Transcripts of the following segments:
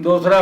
2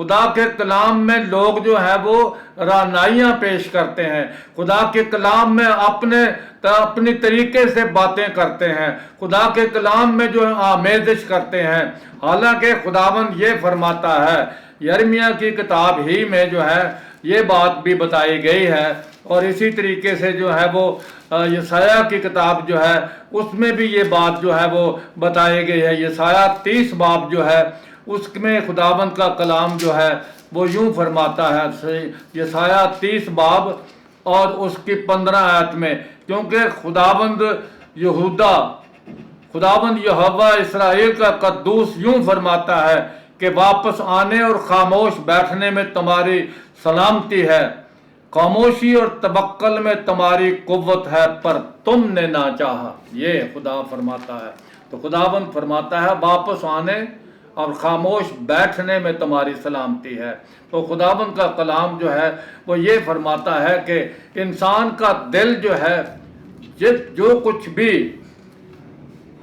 خدا کے کلام میں لوگ جو ہے وہ رعنائیاں پیش کرتے ہیں، خدا کے کلام میں اپنی طریقے سے باتیں کرتے ہیں، خدا کے کلام میں جو ہے آمیزش کرتے ہیں، حالانکہ خداوند یہ فرماتا ہے، یرمیہ کی کتاب ہی میں جو ہے یہ بات بھی بتائی گئی ہے، اور اسی طریقے سے جو ہے وہ یسایہ کی کتاب جو ہے اس میں بھی یہ بات جو ہے وہ بتائی گئی ہے۔ یسایہ 30 باب جو ہے اس میں خداوند کا کلام جو ہے وہ یوں فرماتا ہے، یسایہ 30 باب اور اس کی 15 آیت میں، کیونکہ خداوند یہوہ اسرائیل کا قدوس یوں فرماتا ہے کہ واپس آنے اور خاموش بیٹھنے میں تمہاری سلامتی ہے، خاموشی اور توکل میں تمہاری قوت ہے، پر تم نے نہ چاہا۔ یہ خدا فرماتا ہے۔ تو خداوند فرماتا ہے واپس آنے اور خاموش بیٹھنے میں تمہاری سلامتی ہے۔ تو خداوند کا کلام جو ہے وہ یہ فرماتا ہے کہ انسان کا دل جو ہے، جو کچھ بھی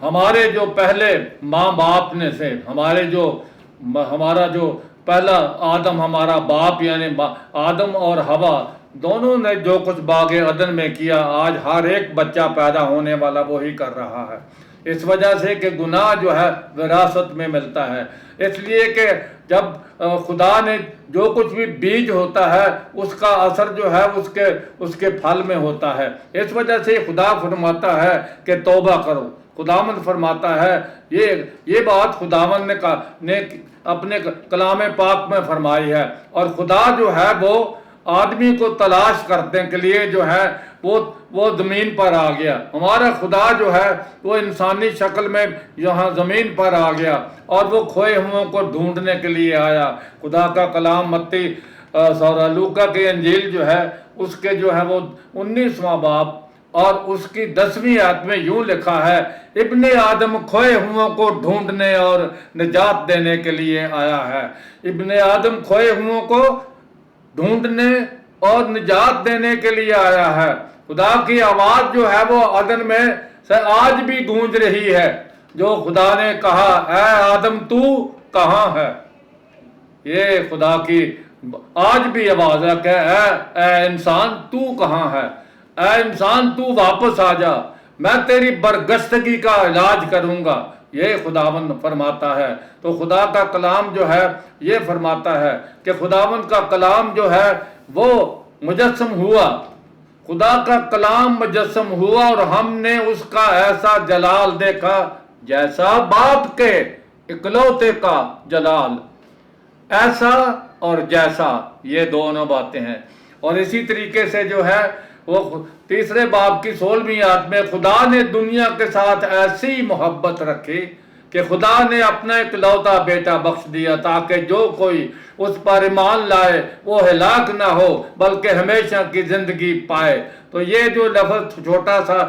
ہمارے جو پہلے ماں باپ نے سے ہمارا جو پہلا آدم ہمارا باپ یعنی آدم اور حوا دونوں نے جو کچھ باغ عدن میں کیا، آج ہر ایک بچہ پیدا ہونے والا وہی کر رہا ہے، اس وجہ سے کہ گناہ جو ہے وراثت میں ملتا ہے، اس لیے کہ جب خدا نے جو کچھ بھی بیج ہوتا ہے اس کا اثر جو ہے اس کے پھل میں ہوتا ہے، اس وجہ سے خدا فرماتا ہے کہ توبہ کرو۔ خداوند فرماتا ہے، یہ بات خداوند نے اپنے کلام پاک میں فرمائی ہے، اور خدا جو ہے وہ آدمی کو تلاش کرنے کے لیے جو ہے وہ زمین پر آ گیا۔ ہمارا خدا جو ہے وہ انسانی شکل میں یہاں زمین پر آ گیا اور وہ کھوئے ہوئوں کو ڈھونڈنے کے لیے آیا۔ خدا کا کلام متی سورہ لوکا کی انجیل جو ہے اس کے جو ہے وہ 19واں باب اور اس کی 10ویں آیت میں یوں لکھا ہے، ابن آدم کھوئے ہوئوں کو ڈھونڈنے اور نجات دینے کے لیے آیا ہے۔ ابن آدم کھوئے ہوئوں کو ڈھونڈنے اور نجات دینے کے لیے آیا ہے۔ خدا کی آواز جو ہے وہ عدن میں سے آج بھی گونج رہی ہے، جو خدا نے کہا، اے آدم تو کہاں ہے؟ یہ خدا کی آج بھی آواز ہے کہ اے انسان تو کہاں ہے؟ اے انسان تو واپس آ جا، میں تیری برگشتگی کا علاج کروں گا، یہ خداوند فرماتا ہے۔ تو خدا کا کلام جو ہے یہ فرماتا ہے کہ خداوند کا کلام جو ہے وہ مجسم ہوا، خدا کا کلام مجسم ہوا، اور ہم نے اس کا ایسا جلال دیکھا جیسا باپ کے اکلوتے کا جلال۔ ایسا اور جیسا، یہ دونوں باتیں ہیں۔ اور اسی طریقے سے جو ہے وہ 3 باب کی 16ویں آیت میں، خدا نے دنیا کے ساتھ ایسی محبت رکھی کہ خدا نے اپنا اکلوتا بیٹا بخش دیا تاکہ جو کوئی اس پر ایمان لائے وہ ہلاک نہ ہو بلکہ ہمیشہ کی زندگی پائے۔ تو یہ جو لفظ چھوٹا سا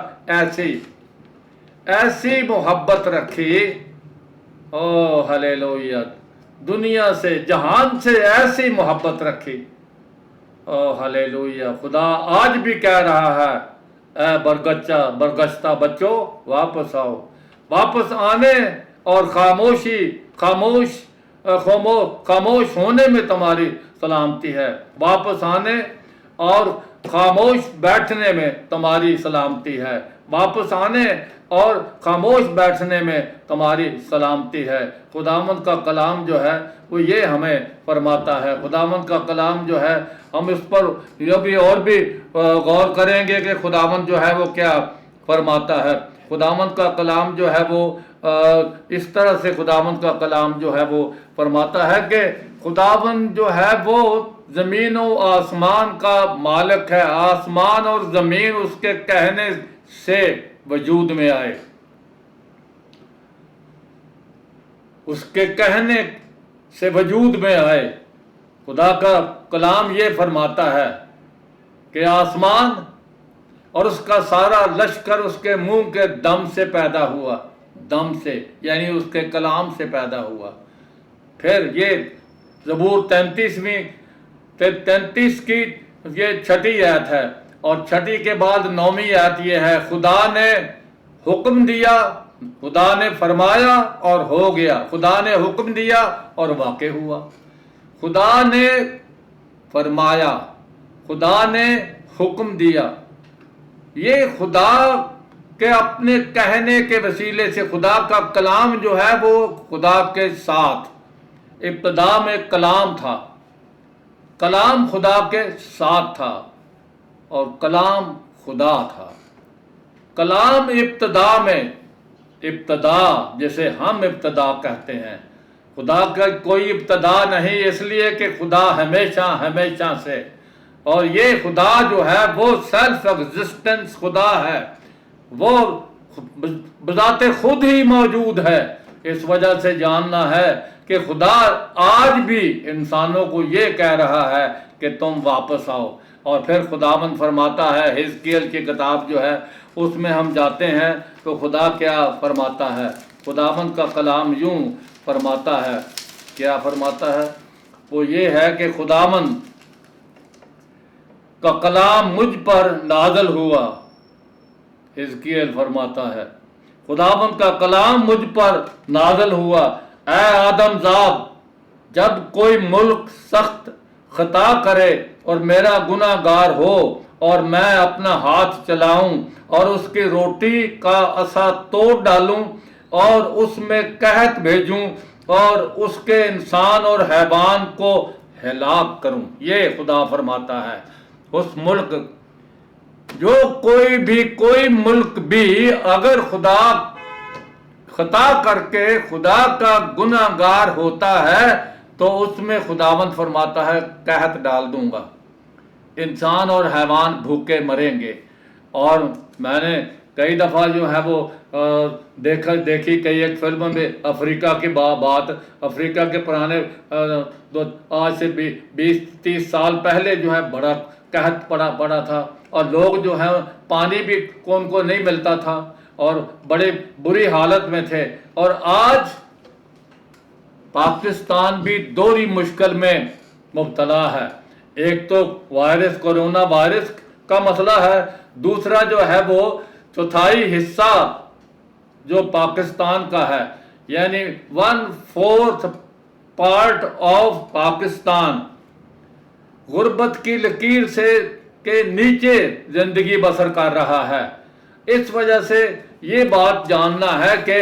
ایسی محبت رکھی، او ہلیلویا، دنیا سے جہان سے ایسی محبت رکھی، او ہلیلویا۔ خدا آج بھی کہہ رہا ہے، اے برگشتہ بچوں واپس آؤ۔ واپس آنے اور خاموش ہونے میں تمہاری سلامتی ہے، واپس آنے اور خاموش بیٹھنے میں تمہاری سلامتی ہے، واپس آنے اور خاموش بیٹھنے میں تمہاری سلامتی ہے۔ خداوند کا کلام جو ہے وہ یہ ہمیں فرماتا ہے۔ خداوند کا کلام جو ہے ہم اس پر اور بھی غور کریں گے کہ خداوند جو ہے وہ کیا فرماتا ہے۔ خداوند کا کلام جو ہے وہ اس طرح سے خداوند کا کلام جو ہے وہ فرماتا ہے کہ خداوند جو ہے وہ زمین و آسمان کا مالک ہے، آسمان اور زمین اس کے کہنے سے وجود میں آئے، اس کے کہنے سے وجود میں آئے۔ خدا کا کلام یہ فرماتا ہے کہ آسمان اور اس کا سارا لشکر اس کے منہ کے دم سے پیدا ہوا، دم سے یعنی اس کے کلام سے پیدا ہوا۔ پھر یہ زبور 33 کی یہ 6 آیت ہے، اور 6 کے بعد 9ویں آیت یہ ہے، خدا نے حکم دیا، خدا نے فرمایا اور ہو گیا، خدا نے حکم دیا اور واقع ہوا۔ خدا نے فرمایا، خدا نے حکم دیا، یہ خدا کے اپنے کہنے کے وسیلے سے خدا کا کلام جو ہے وہ خدا کے ساتھ، ابتدا میں کلام تھا، کلام خدا کے ساتھ تھا اور کلام خدا تھا۔ کلام ابتدا میں، ابتدا جسے ہم ابتدا کہتے ہیں، خدا کا کوئی ابتدا نہیں، اس لیے کہ خدا ہمیشہ ہمیشہ سے، اور یہ خدا جو ہے وہ سیلف ایگزسٹنس خدا ہے، وہ بذات خود ہی موجود ہے۔ اس وجہ سے جاننا ہے کہ خدا آج بھی انسانوں کو یہ کہہ رہا ہے کہ تم واپس آؤ۔ اور پھر خداوند فرماتا ہے، حزقیل کی کتاب جو ہے اس میں ہم جاتے ہیں تو خدا کیا فرماتا ہے، خداوند کا کلام یوں فرماتا ہے، کیا فرماتا ہے؟ وہ یہ ہے کہ خداوند کا کلام مجھ پر نازل ہوا۔ حزقیل فرماتا ہے خداوند کا کلام مجھ پر نازل ہوا، اے آدم زاد، جب کوئی ملک سخت خطا کرے اور میرا گناہ گار ہو اور میں اپنا ہاتھ چلاؤں اور اس کی روٹی کا عصا توڑ ڈالوں اور اس میں قحط بھیجوں اور اس کے انسان اور حیوان کو ہلاک کروں۔ یہ خدا فرماتا ہے اس ملک، جو کوئی ملک بھی اگر خدا خطا کر کے خدا کا گناہ گار ہوتا ہے تو اس میں خداوند فرماتا ہے قحط ڈال دوں گا، انسان اور حیوان بھوکے مریں گے۔ اور میں نے کئی دفعہ جو ہے وہ دیکھی کئی ایک فلم میں افریقہ کی بات، افریقہ کے پرانے آج سے 20-30 سال پہلے جو ہے بڑا قحط پڑا تھا اور لوگ جو ہے پانی بھی کون کو نہیں ملتا تھا اور بڑے بری حالت میں تھے۔ اور آج پاکستان بھی دوہری مشکل میں مبتلا ہے، ایک تو وائرس، کورونا وائرس کا مسئلہ ہے، دوسرا جو ہے وہ چوتھائی حصہ جو پاکستان کا ہے، یعنی 1/4 پارٹ آف پاکستان غربت کی لکیر سے کے نیچے زندگی بسر کر رہا ہے۔ اس وجہ سے یہ بات جاننا ہے کہ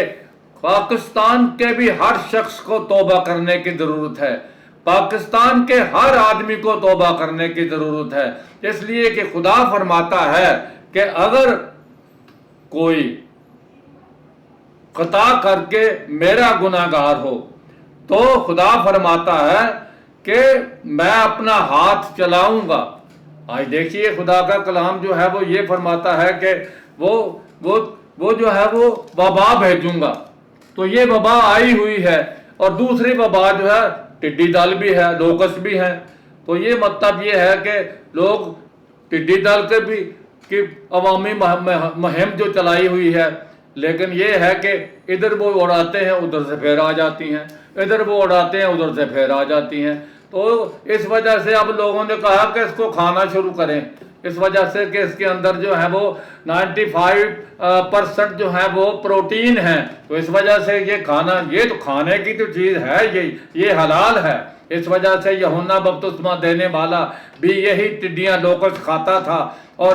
پاکستان کے بھی ہر شخص کو توبہ کرنے کی ضرورت ہے، پاکستان کے ہر آدمی کو توبہ کرنے کی ضرورت ہے، اس لیے کہ خدا فرماتا ہے کہ اگر کوئی خطا کر کے میرا گناہ گار ہو تو خدا فرماتا ہے کہ میں اپنا ہاتھ چلاؤں گا۔ آج دیکھیے خدا کا کلام جو ہے وہ یہ فرماتا ہے کہ وہ جو ہے وہ وبا بھیجوں گا، تو یہ وبا آئی ہوئی ہے، اور دوسری وبا جو ہے ٹڈی دل بھی ہے، لوکس بھی ہے۔ تو یہ مطلب یہ ہے کہ لوگ ٹڈی دل کے بھی کی عوامی مہم جو چلائی ہوئی ہے، لیکن یہ ہے کہ ادھر وہ اڑاتے ہیں ادھر سے پھر آ جاتی ہیں، ادھر وہ اڑاتے ہیں ادھر سے پھر آ جاتی ہیں۔ تو اس وجہ سے اب لوگوں نے کہا کہ اس کو کھانا شروع کریں، اس وجہ سے کہ اس کے اندر جو ہے وہ 95% جو ہے وہ پروٹین ہے، تو اس وجہ سے یہ کھانا، یہ تو کھانے کی تو چیز ہے، یہ حلال ہے۔ اس وجہ سے یوحنا بپتسمہ دینے والا بھی یہی ٹڈیاں لوکس کھاتا تھا اور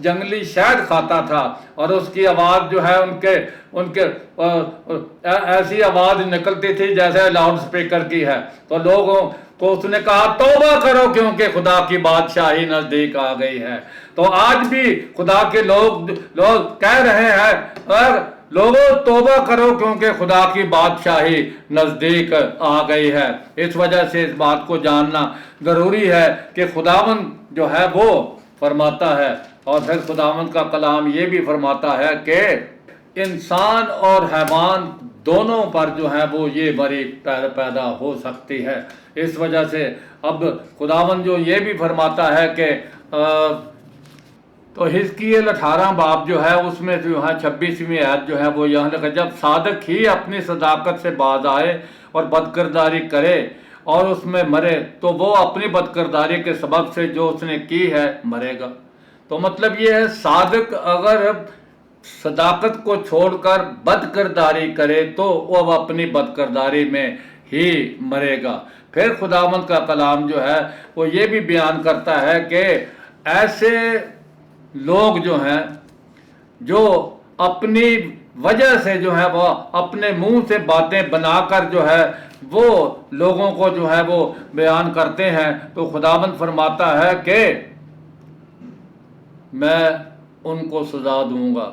جنگلی شہد کھاتا تھا، اور اس کی آواز جو ہے ان کے ایسی آواز نکلتی تھی جیسے لاؤڈ سپیکر کی ہے۔ تو لوگوں کو اس نے کہا توبہ کرو کیونکہ خدا کی بادشاہی نزدیک آ گئی ہے۔ تو آج بھی خدا کے لوگ کہہ رہے ہیں لوگوں توبہ کرو کیونکہ خدا کی بادشاہی نزدیک آ گئی ہے۔ اس وجہ سے اس بات کو جاننا ضروری ہے کہ خداوند جو ہے وہ فرماتا ہے، اور پھر خداوند کا کلام یہ بھی فرماتا ہے کہ انسان اور حیوان دونوں پر جو ہے وہ یہ بری پیدا ہو سکتی ہے۔ اس وجہ سے اب خداوند جو یہ بھی فرماتا ہے کہ تو حزقیل 18 باب جو ہے اس میں جو ہے 26ویں آیت جو ہے وہ یہاں لکھا، جب صادق ہی اپنی صداقت سے باز آئے اور بدکرداری کرے اور اس میں مرے تو وہ اپنی بدکرداری کے سبب سے جو اس نے کی ہے مرے گا۔ تو مطلب یہ ہے صادق اگر صداقت کو چھوڑ کر بدکرداری کرے تو وہ اپنی بدکرداری میں ہی مرے گا۔ پھر خداوند کا کلام جو ہے وہ یہ بھی بیان کرتا ہے کہ ایسے لوگ جو ہیں جو اپنی وجہ سے جو ہے وہ اپنے منہ سے باتیں بنا کر جو ہے وہ لوگوں کو جو ہے وہ بیان کرتے ہیں، تو خداوند فرماتا ہے کہ میں ان کو سزا دوں گا۔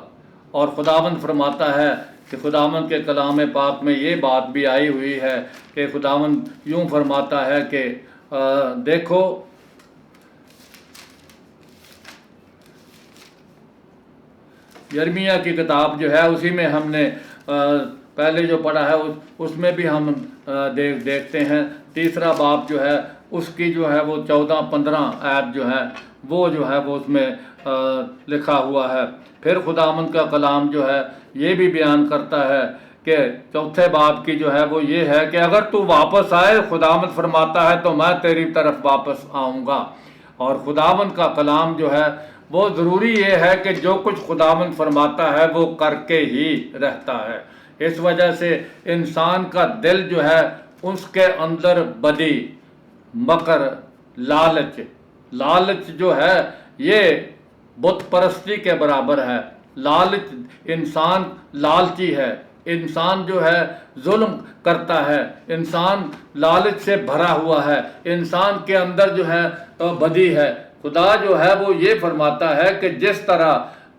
اور خداوند فرماتا ہے کہ خداوند کے کلام پاک میں یہ بات بھی آئی ہوئی ہے کہ خداوند یوں فرماتا ہے کہ دیکھو یرمیہ کی کتاب جو ہے اسی میں ہم نے پہلے جو پڑھا ہے اس میں بھی ہم دیکھتے ہیں، تیسرا باب جو ہے اس کی جو ہے وہ 14-15 آیت جو ہے وہ اس میں لکھا ہوا ہے۔ پھر خداوند کا کلام جو ہے یہ بھی بیان کرتا ہے کہ چوتھے باب کی جو ہے وہ یہ ہے کہ اگر تو واپس آئے، خداوند فرماتا ہے، تو میں تیری طرف واپس آؤں گا۔ اور خداوند کا کلام جو ہے وہ ضروری یہ ہے کہ جو کچھ خداوند فرماتا ہے وہ کر کے ہی رہتا ہے۔ اس وجہ سے انسان کا دل جو ہے اس کے اندر بدی، مکر، لالچ جو ہے یہ بت پرستی کے برابر ہے۔ لالچ، انسان لالچی ہے، انسان جو ہے ظلم کرتا ہے، انسان لالچ سے بھرا ہوا ہے، انسان کے اندر جو ہے بدی ہے۔ خدا جو ہے وہ یہ فرماتا ہے کہ جس طرح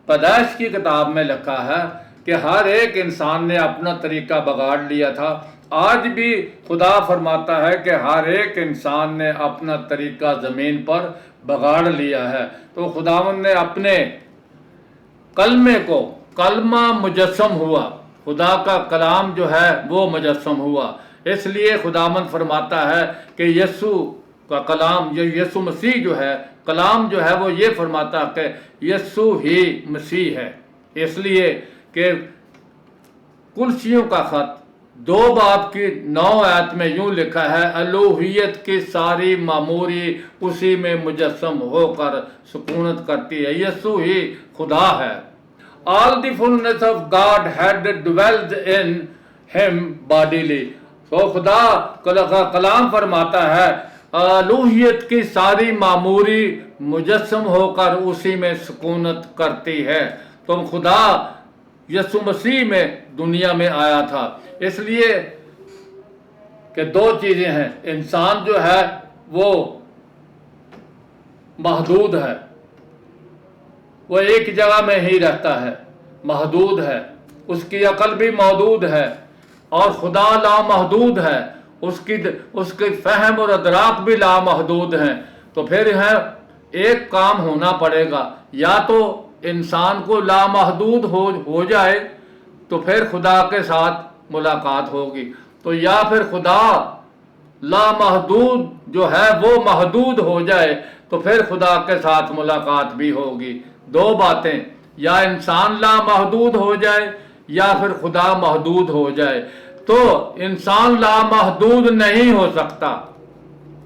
پیدائش کی کتاب میں لکھا ہے کہ ہر ایک انسان نے اپنا طریقہ بگاڑ لیا تھا، آج بھی خدا فرماتا ہے کہ ہر ایک انسان نے اپنا طریقہ زمین پر بگاڑ لیا ہے۔ تو خداوند نے اپنے کلمے کو، کلمہ مجسم ہوا، خدا کا کلام جو ہے وہ مجسم ہوا۔ اس لیے خداوند فرماتا ہے کہ یسوع کا کلام، یسوع مسیح جو ہے کلام جو ہے وہ یہ فرماتا کہ یسوع ہی مسیح ہے۔ اس لیے کہ کلسیوں کا خط 2 باب کی 9 آیت میں یوں لکھا ہے، الوہیت کی ساری معموری اسی میں مجسم ہو کر سکونت کرتی ہے، یسوع ہی خدا ہے۔ All the fullness of God had dwelt in him bodily۔ تو خدا کا کلام فرماتا ہے الوہیت کی ساری معموری مجسم ہو کر اسی میں سکونت کرتی ہے۔ تو خدا یسوع مسیح میں دنیا میں آیا تھا۔ اس لیے کہ 2 چیزیں ہیں، انسان جو ہے وہ محدود ہے، وہ ایک جگہ میں ہی رہتا ہے، محدود ہے، اس کی عقل بھی محدود ہے، اور خدا لامحدود ہے، اس کی فہم اور ادراک بھی لامحدود ہیں۔ تو پھر ایک کام ہونا پڑے گا، یا تو انسان کو لامحدود ہو جائے تو پھر خدا کے ساتھ ملاقات ہوگی، تو یا پھر خدا لامحدود جو ہے وہ محدود ہو جائے تو پھر خدا کے ساتھ ملاقات بھی ہوگی۔ 2 باتیں، یا انسان لامحدود ہو جائے یا پھر خدا محدود ہو جائے۔ تو انسان لامحدود نہیں ہو سکتا،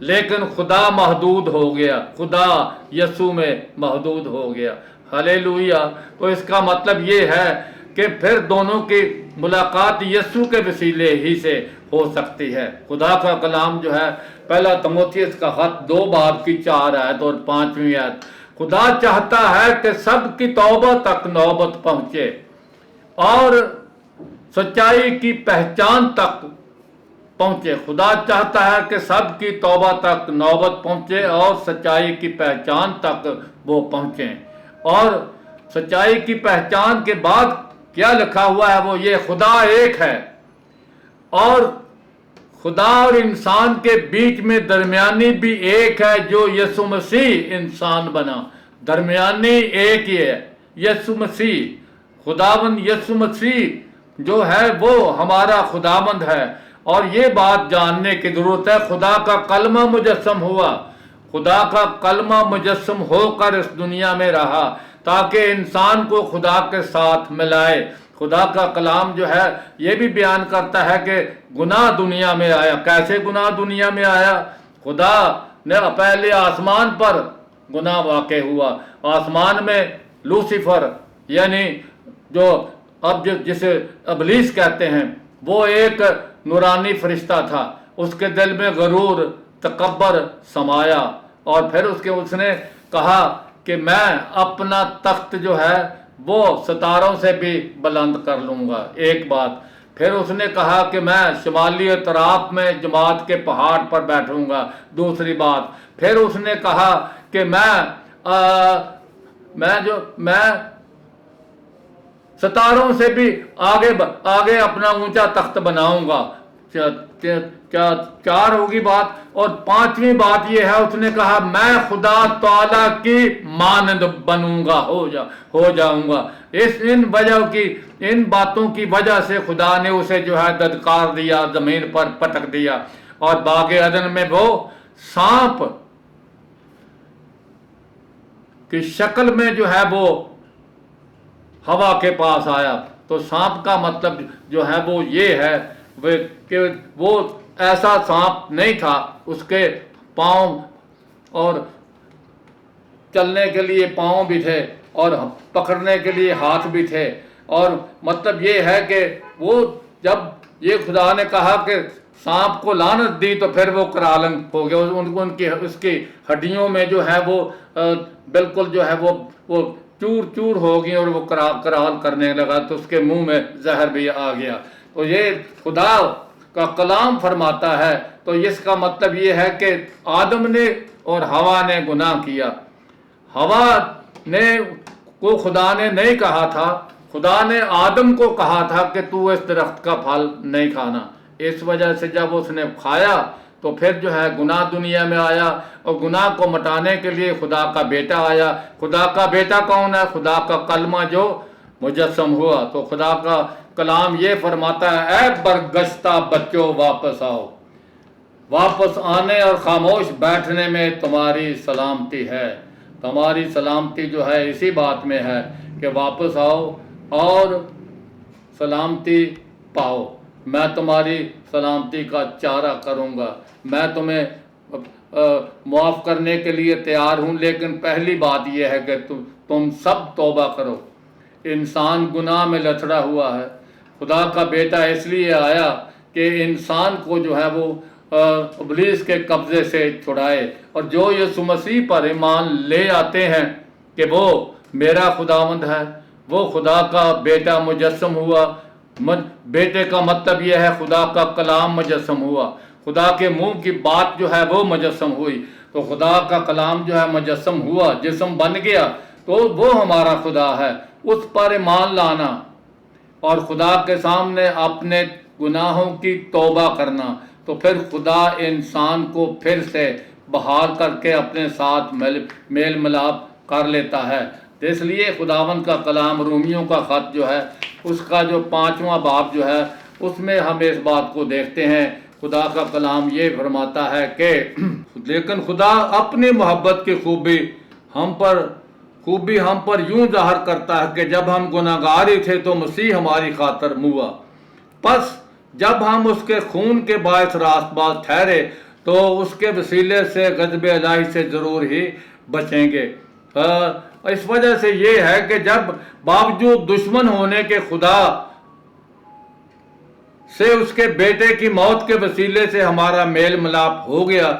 لیکن خدا محدود ہو گیا، خدا یسوع میں محدود ہو گیا۔ ہلیلویہ۔ تو اس کا مطلب یہ ہے کہ پھر دونوں کی ملاقات یسوع کے وسیلے ہی سے ہو سکتی ہے۔ خدا کا کلام جو ہے پہلا تموتھیوس کا خط 2 باب کی 4 آیت اور 5ویں آیت، خدا چاہتا ہے کہ سب کی توبہ تک نوبت پہنچے اور سچائی کی پہچان تک پہنچے۔ خدا چاہتا ہے کہ سب کی توبہ تک نوبت پہنچے اور سچائی کی پہچان تک وہ پہنچیں۔ اور سچائی کی پہچان کے بعد کیا لکھا ہوا ہے، وہ یہ خدا ایک ہے، اور خدا اور انسان کے بیچ میں درمیانی بھی ایک ہے، جو یسوع مسیح انسان بنا۔ درمیانی ایک ہی ہے، یسوع مسیح۔ خداوند یسوع مسیح جو ہے وہ ہمارا خداوند ہے، اور یہ بات جاننے کی ضرورت ہے، خدا کا کلمہ مجسم ہوا، خدا کا کلمہ مجسم ہو کر اس دنیا میں رہا تاکہ انسان کو خدا کے ساتھ ملائے۔ خدا کا کلام جو ہے یہ بھی بیان کرتا ہے کہ گناہ دنیا میں آیا۔ کیسے گناہ دنیا میں آیا؟ خدا نے پہلے آسمان پر گناہ واقع ہوا، آسمان میں لوسیفر یعنی جو اب جسے ابلیس کہتے ہیں، وہ ایک نورانی فرشتہ تھا، اس کے دل میں غرور تکبر سمایا، اور پھر اس نے کہا کہ میں اپنا تخت جو ہے وہ ستاروں سے بھی بلند کر لوں گا، ایک بات۔ پھر اس نے کہا کہ میں شمالی اطراف میں جماعت کے پہاڑ پر بیٹھوں گا، دوسری بات۔ پھر اس نے کہا کہ میں ستاروں سے بھی آگے اپنا اونچا تخت بناؤں گا۔ کیا چار ہوگی بات؟ اور پانچویں بات یہ ہے، اس نے کہا میں خدا تعالیٰ کی مانند بنوں گا، ہو جاؤں گا۔ ان باتوں کی وجہ سے خدا نے اسے جو ہے دھتکار دیا، زمین پر پٹک دیا، اور باغ عدن میں وہ سانپ کی شکل میں جو ہے وہ ہوا کے پاس آیا۔ تو سانپ کا مطلب جو ہے وہ یہ ہے کہ وہ ایسا سانپ نہیں تھا، اس کے پاؤں اور چلنے کے لیے پاؤں بھی تھے اور پکڑنے کے لیے ہاتھ بھی تھے، اور مطلب یہ ہے کہ وہ جب یہ خدا نے کہا کہ سانپ کو لعنت دی تو پھر وہ کرالنگ ہو گیا، اس کی ہڈیوں میں جو ہے وہ بالکل جو ہے وہ چور چور ہو گئی، اور وہ کرال کرنے لگا، تو اس کے منہ میں زہر بھی آ گیا۔ تو یہ خدا کا کلام فرماتا ہے۔ تو اس کا مطلب یہ ہے کہ آدم نے اور حوا نے گناہ کیا۔ حوا کو خدا نے نہیں کہا تھا، خدا نے آدم کو کہا تھا کہ تو اس درخت کا پھل نہیں کھانا۔ اس وجہ سے جب اس نے کھایا تو پھر جو ہے گناہ دنیا میں آیا، اور گناہ کو مٹانے کے لیے خدا کا بیٹا آیا۔ خدا کا بیٹا کون ہے؟ خدا کا کلمہ جو مجسم ہوا۔ تو خدا کا کلام یہ فرماتا ہے، اے برگشتہ بچوں واپس آؤ، واپس آنے اور خاموش بیٹھنے میں تمہاری سلامتی ہے۔ تمہاری سلامتی جو ہے اسی بات میں ہے کہ واپس آؤ اور سلامتی پاؤ۔ میں تمہاری سلامتی کا چارہ کروں گا، میں تمہیں معاف کرنے کے لیے تیار ہوں، لیکن پہلی بات یہ ہے کہ تم سب توبہ کرو۔ انسان گناہ میں لتڑا ہوا ہے۔ خدا کا بیٹا اس لیے آیا کہ انسان کو جو ہے وہ ابلیس کے قبضے سے چھڑائے، اور جو یسوع مسیح پر ایمان لے آتے ہیں کہ وہ میرا خداوند ہے، وہ خدا کا بیٹا مجسم ہوا۔ بیٹے کا مطلب یہ ہے خدا کا کلام مجسم ہوا، خدا کے منہ کی بات جو ہے وہ مجسم ہوئی۔ تو خدا کا کلام جو ہے مجسم ہوا، جسم بن گیا، تو وہ ہمارا خدا ہے۔ اس پر ایمان لانا اور خدا کے سامنے اپنے گناہوں کی توبہ کرنا، تو پھر خدا انسان کو پھر سے بحال کر کے اپنے ساتھ میل ملاپ کر لیتا ہے۔ اس لیے خداوند کا کلام رومیوں کا خط جو ہے اس کا جو 5واں باب جو ہے اس میں ہم اس بات کو دیکھتے ہیں۔ خدا کا کلام یہ فرماتا ہے کہ لیکن خدا اپنی محبت کی خوبی ہم پر یوں ظاہر کرتا ہے کہ جب ہم گناہگار ہی تھے تو مسیح ہماری خاطر ہوا، پس جب ہم اس کے خون کے باعث راست باز ٹھہرے تو اس کے وسیلے سے غضب الہی سے ضرور ہی بچیں گے۔ اس وجہ سے یہ ہے کہ جب باوجود دشمن ہونے کے خدا سے اس کے بیٹے کی موت کے وسیلے سے ہمارا میل ملاپ ہو گیا،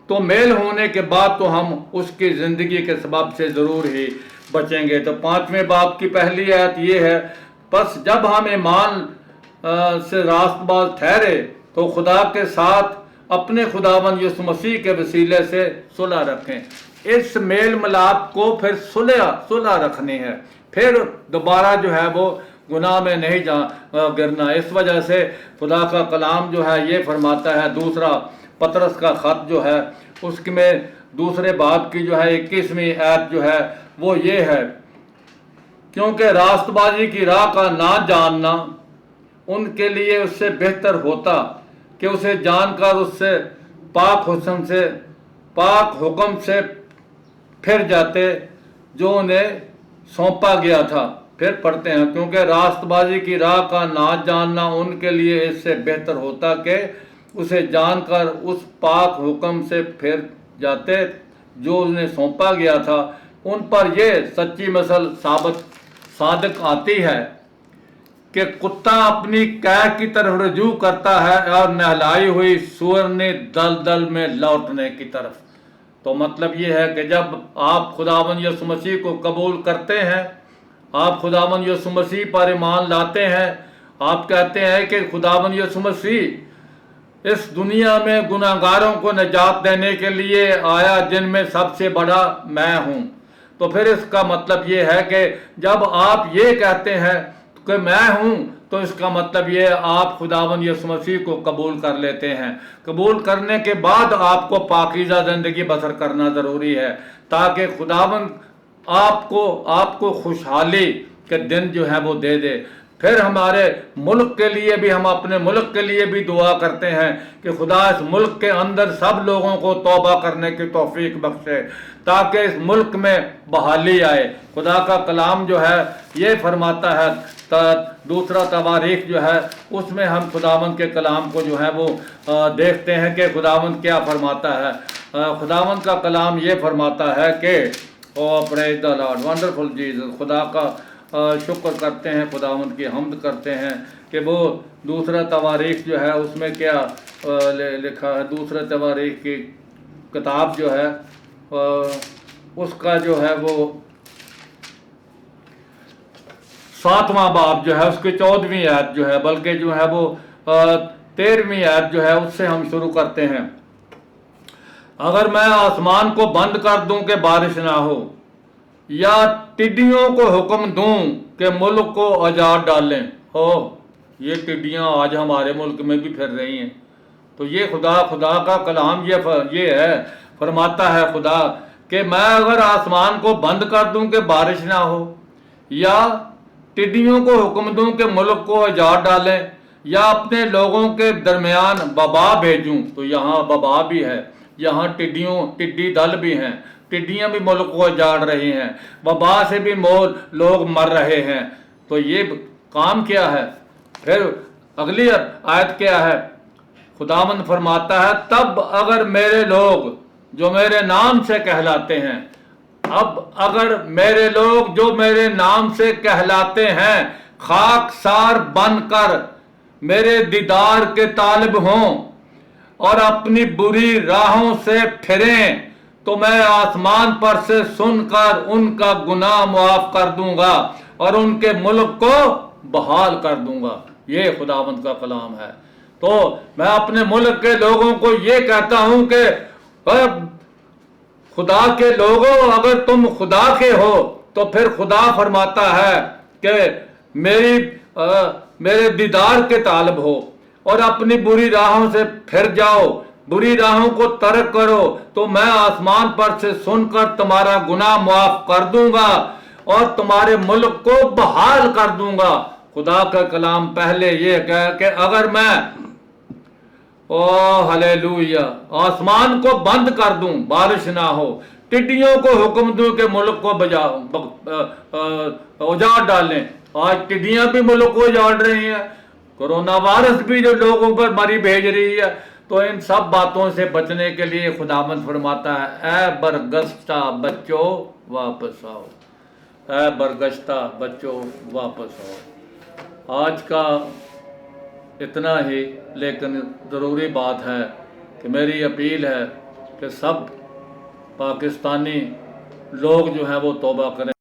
تو میل ہونے کے بعد تو ہم اس کی زندگی کے سبب سے ضرور ہی بچیں گے۔ تو 5ویں باب کی پہلی آیت یہ ہے، پس جب ہم ایمان سے راست باز ٹھہرے تو خدا کے ساتھ اپنے خداوند یسوع مسیح کے وسیلے سے صلح رکھیں۔ اس میل ملاپ کو پھر صلح رکھنی ہے، پھر دوبارہ جو ہے وہ گناہ میں نہیں گرنا۔ اس وجہ سے خدا کا کلام جو ہے یہ فرماتا ہے، دوسرا پطرس کا خط جو ہے اس میں دوسرے باب کی جو ہے 21ویں آیت جو ہے وہ یہ ہے، کیونکہ راست بازی کی راہ کا نہ جاننا ان کے لیے اس سے بہتر ہوتا کہ اسے جان کر اس سے پاک حکم سے پھر جاتے جو انہیں سونپا گیا تھا۔ پھر پڑھتے ہیں، کیونکہ راست بازی کی راہ کا نہ جاننا ان کے لیے اس سے بہتر ہوتا کہ اسے جان کر اس پاک حکم سے پھر جاتے جو انہیں سونپا گیا تھا۔ ان پر یہ سچی مثل صادق آتی ہے کہ کتا اپنی قے کی طرف رجوع کرتا ہے اور نہلائی ہوئی سور نے دلدل میں لوٹنے کی طرف۔ تو مطلب یہ ہے کہ جب آپ خداوند یسوع مسیح کو قبول کرتے ہیں، آپ خداوند یسوع مسیح پر ایمان لاتے ہیں، آپ کہتے ہیں کہ خداوند یسوع مسیح اس دنیا میں گناہگاروں کو نجات دینے کے لیے آیا، جن میں سب سے بڑا میں ہوں، تو پھر اس کا مطلب یہ ہے کہ جب آپ یہ کہتے ہیں کہ میں ہوں، تو اس کا مطلب یہ آپ خداوند یسوع مسیح کو قبول کر لیتے ہیں۔ قبول کرنے کے بعد آپ کو پاکیزہ زندگی بسر کرنا ضروری ہے، تاکہ خداوند آپ کو خوشحالی کے دن جو ہے وہ دے دے۔ پھر ہمارے ملک کے لیے بھی، ہم اپنے ملک کے لیے بھی دعا کرتے ہیں کہ خدا اس ملک کے اندر سب لوگوں کو توبہ کرنے کی توفیق بخشے، تاکہ اس ملک میں بحالی آئے۔ خدا کا کلام جو ہے یہ فرماتا ہے، دوسرا تواریخ جو ہے اس میں ہم خداوند کے کلام کو جو ہے وہ دیکھتے ہیں کہ خداوند کیا فرماتا ہے۔ خداوند کا کلام یہ فرماتا ہے کہ پریز دی لارڈ، ونڈرفل جیزس، خدا کا شکر کرتے ہیں، خداوند کی حمد کرتے ہیں کہ وہ دوسرا تواریخ جو ہے اس میں کیا لکھا ہے۔ دوسرا تواریخ کی کتاب جو ہے اس کا جو ہے وہ 7واں باب جو ہے اس کی 14ویں آیت جو ہے، بلکہ جو ہے وہ 13ویں آیت جو ہے اس سے ہم شروع کرتے ہیں۔ اگر میں آسمان کو بند کر دوں کہ بارش نہ ہو، یا ٹڈیوں کو حکم دوں کہ ملک کو اجاڑ ڈالیں۔ یہ ٹڈیاں آج ہمارے ملک میں بھی پھر رہی ہیں۔ تو یہ خدا کا کلام یہ ہے، فرماتا ہے خدا کہ میں اگر آسمان کو بند کر دوں کہ بارش نہ ہو، یا ٹڈیوں کو حکم دوں کہ ملک کو اجاڑ ڈالیں، یا اپنے لوگوں کے درمیان وبا بھیجوں، تو یہاں وبا بھی ہے، یہاں ٹڈی دل بھی ہیں، ٹڈیاں بھی ملک کو اجاڑ رہی ہیں، وبا سے بھی لوگ مر رہے ہیں۔ تو یہ کام کیا ہے؟ پھر اگلی آیت کیا ہے؟ خداوند فرماتا ہے تب اگر میرے لوگ جو میرے نام سے کہلاتے ہیں، اب اگر میرے لوگ جو میرے نام سے کہلاتے ہیں خاک سار بن کر میرے دیدار کے طالب ہوں اور اپنی بری راہوں سے پھریں، تو میں آسمان پر سے سن کر ان کا گناہ معاف کر دوں گا اور ان کے ملک کو بحال کر دوں گا۔ یہ خداوند کا کلام ہے۔ تو میں اپنے ملک کے لوگوں کو یہ کہتا ہوں کہ خدا کے لوگوں، اگر تم خدا کے ہو تو پھر خدا فرماتا ہے کہ میرے دیدار کے طالب ہو اور اپنی بری راہوں سے پھر جاؤ، بری راہوں کو ترک کرو، تو میں آسمان پر سے سن کر تمہارا گناہ معاف کر دوں گا اور تمہارے ملک کو بحال کر دوں گا۔ خدا کا کلام پہلے یہ کہا کہ اگر میں ہلیلویا آسمان کو بند کر دوں بارش نہ ہو، ٹڈیوں کو حکم دوں کہ ملک کو اجاڑ ڈالیں، آج ٹڈیاں بھی ملک کو اجاڑ رہی ہیں، کرونا وائرس بھی جو لوگوں پر مری بھیج رہی ہے۔ تو ان سب باتوں سے بچنے کے لیے خداوند فرماتا ہے اے برگشتہ بچوں واپس آؤ، اے برگشتہ بچوں واپس آؤ۔ آج کا اتنا ہی، لیکن ضروری بات ہے کہ میری اپیل ہے کہ سب پاکستانی لوگ جو ہیں وہ توبہ کریں۔